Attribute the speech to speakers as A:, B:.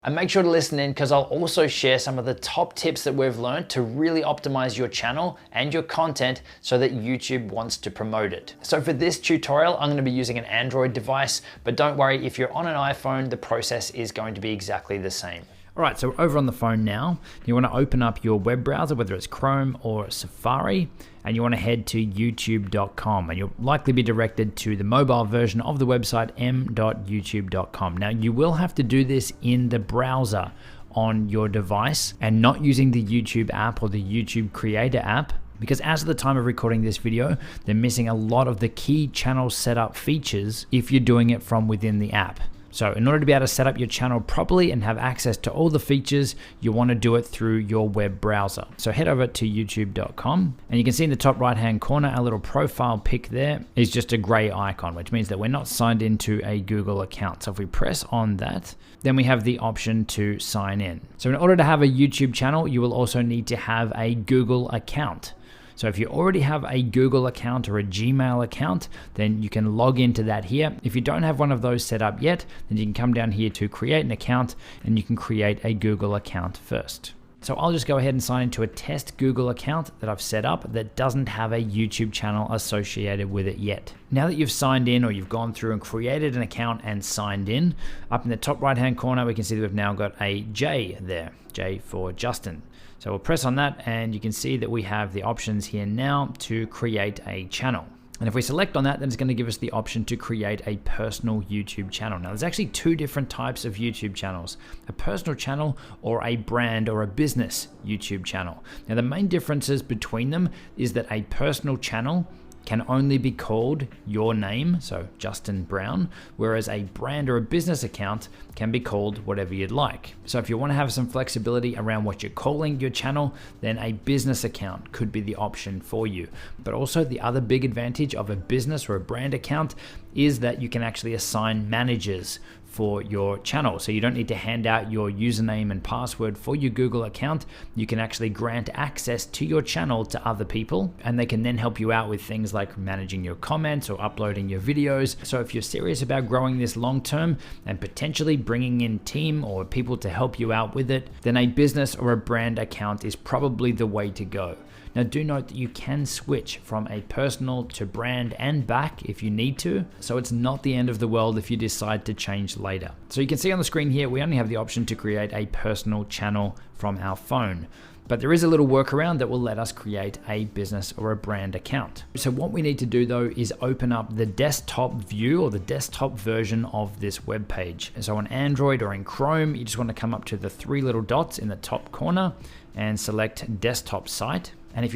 A: And make sure to listen in because I'll also share some of the top tips that we've learned to really optimize your channel and your content so that YouTube wants to promote it. So for this tutorial, I'm going to be using an Android device, but don't worry, if you're on an iPhone, the process is going to be exactly the same. All right, so over on the phone now, you want to open up your web browser, whether it's Chrome or Safari, and you want to head to youtube.com, and you'll likely be directed to the mobile version of the website m.youtube.com. Now, you will have to do this in the browser on your device and not using the YouTube app or the YouTube Creator app, because as of the time of recording this video, they're missing a lot of the key channel setup features if you're doing it from within the app. So in order to be able to set up your channel properly and have access to all the features, you want to do it through your web browser. So head over to youtube.com, and you can see in the top right hand corner, our little profile pic there is just a gray icon, which means that we're not signed into a Google account. So if we press on that, then we have the option to sign in. So in order to have a YouTube channel, you will also need to have a Google account. So if you already have a Google account or a Gmail account, then you can log into that here. If you don't have one of those set up yet, then you can come down here to create an account, and you can create a Google account first. So I'll just go ahead and sign into a test Google account that I've set up that doesn't have a YouTube channel associated with it yet. Now that you've signed in, or you've gone through and created an account and signed in, up in the top right hand corner, we can see that we've now got a J there, J for Justin. So we'll press on that, and you can see that we have the options here now to create a channel. And if we select on that, then it's going to give us the option to create a personal YouTube channel. Now, there's actually two different types of YouTube channels: a personal channel or a brand or a business YouTube channel. Now, the main differences between them is that a personal channel can only be called your name, so Justin Brown, whereas a brand or a business account can be called whatever you'd like. So if you want to have some flexibility around what you're calling your channel, then a business account could be the option for you. But also the other big advantage of a business or a brand account is that you can actually assign managers for your channel. So you don't need to hand out your username and password for your Google account. You can actually grant access to your channel to other people, and they can then help you out with things like managing your comments or uploading your videos. So if you're serious about growing this long term and potentially bringing in team or people to help you out with it, then a business or a brand account is probably the way to go. Now, do note that you can switch from a personal to brand and back if you need to, so it's not the end of the world if you decide to change later. So you can see on the screen here, we only have the option to create a personal channel from our phone, but there is a little workaround that will let us create a business or a brand account. So what we need to do though is open up the desktop view or the desktop version of this web page. So on Android or in Chrome, you just want to come up to the three little dots in the top corner and select desktop site. And if you're on